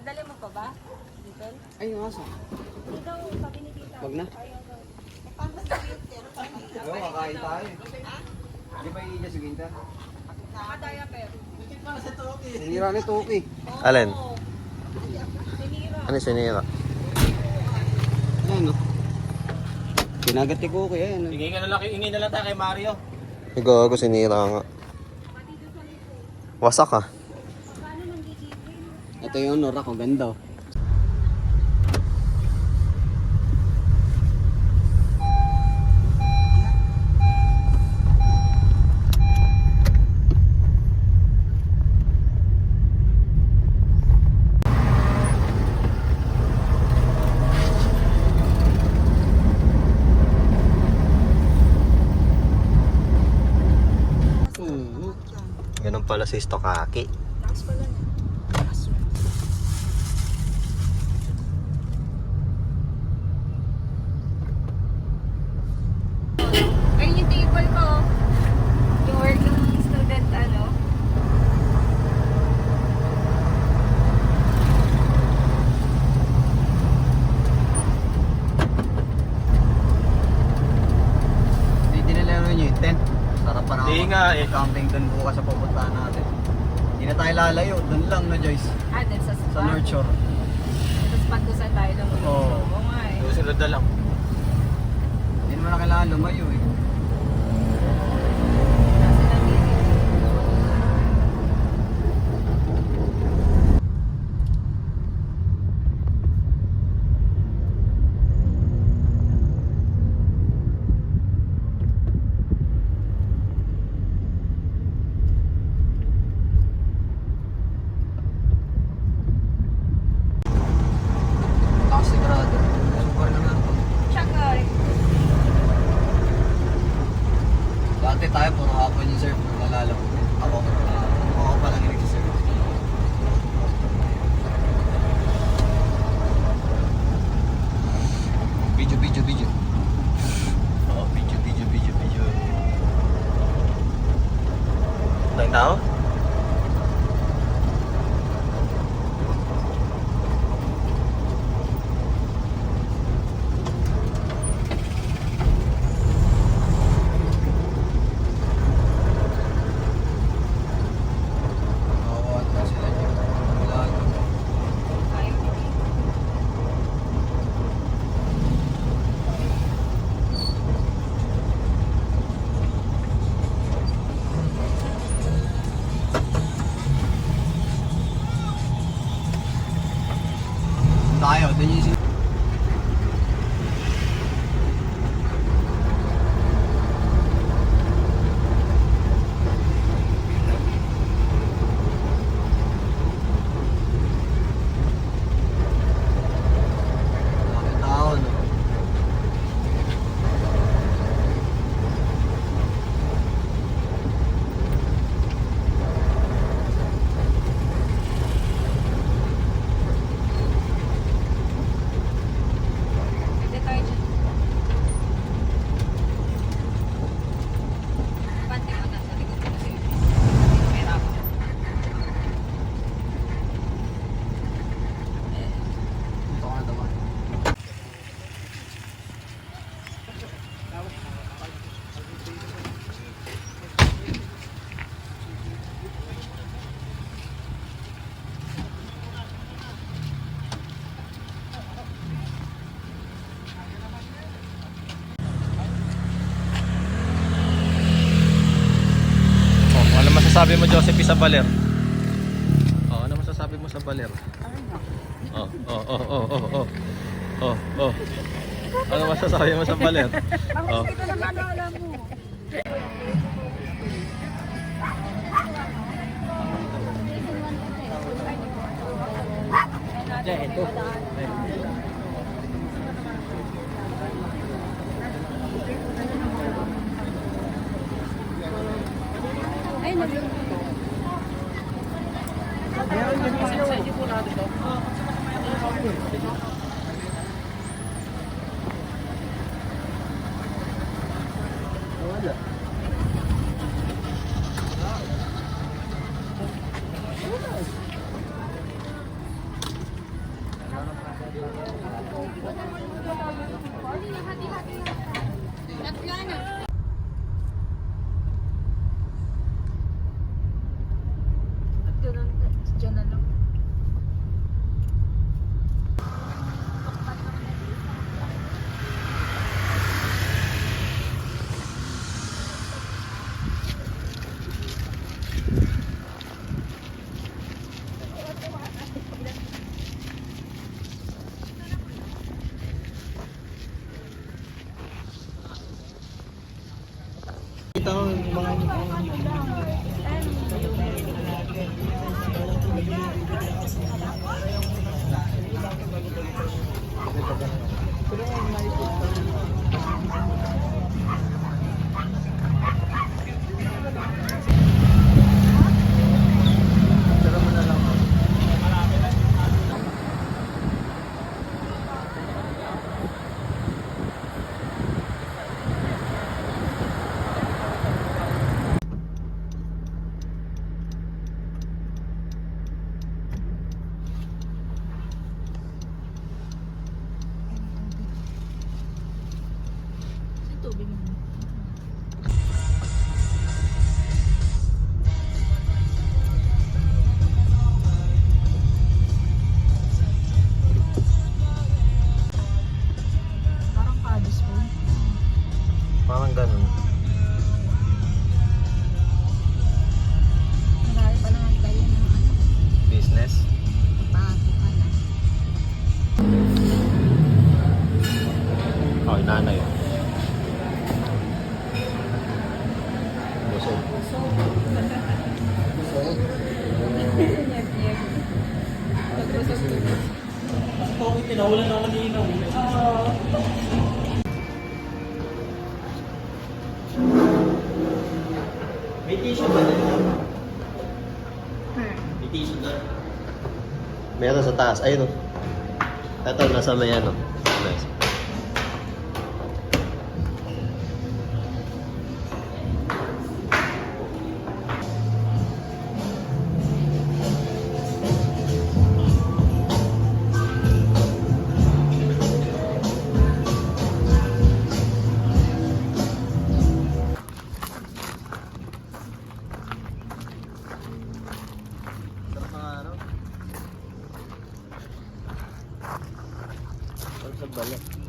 Dadali mo pa ba? Dito? Ay, yung aso. Dito, sabi ni Tita. Wag na. Ayaw daw. Oo, kakain tayo. Di ba iya sa ginta? Naka-diaper. Sinira ni Toki. Alin? Sinira. Ano sinira? Ayan, no? Kinagat ni Cookie, ayan. Ingay na lang tayo kay Mario. Gago, sinira nga. Wasak ah. Paano nang gigigil? Ito yung Nora ko, ganda. Oh. Ganun pala si Stokaki. Taas pala na. Ayun yung table ko. Yung work ng student, ano. Hindi dinalaro nyo yung tent. Sarap pa Hindi nga eh. Camping doon bukas sa pupuntahan natin. Hindi na tayo lalayo. Doon lang na Joyce. Dun sa spot. Sa North Shore. Sa spot kung saan tayo lang. Oo. Oo nga eh. Susunod na lang. Hindi naman na kailangan lumayo eh. Nasa lang dito. Ako sigurado. Super na nga ako. Tsaka eh. Dati tayo, puro hapon yung surf. Nalala ko. Ako pa lang yung nagsisurf. Video. Oo, video. Tayong tao? Oo, ano sila dyan. Wala ko. Ayaw din. Tayo, doon yung Bakit tao, no? Pwede tayo dyan. Pati mo na sa likod ko kasi. Pera ako. Ito ka naman. Oh, ano masasabi mo, Josephine, sa baler? Oh, ano masasabi mo sa baler? Oh. Ano masasabi mo sa baler? Oh. Kita naman alam mo. Ay, nag- Nakita ko yung mga Parang kabis po. parang ganun. Marami pa naman kayo ng ano. Business. Bago pa lang. Oh, inanay. Busog. May tissue ba dito? May tissue na. Meron sa taas. Ayun o. Ito, nasa may ano. Nice. Sarap ng ano? Sarap sa balak.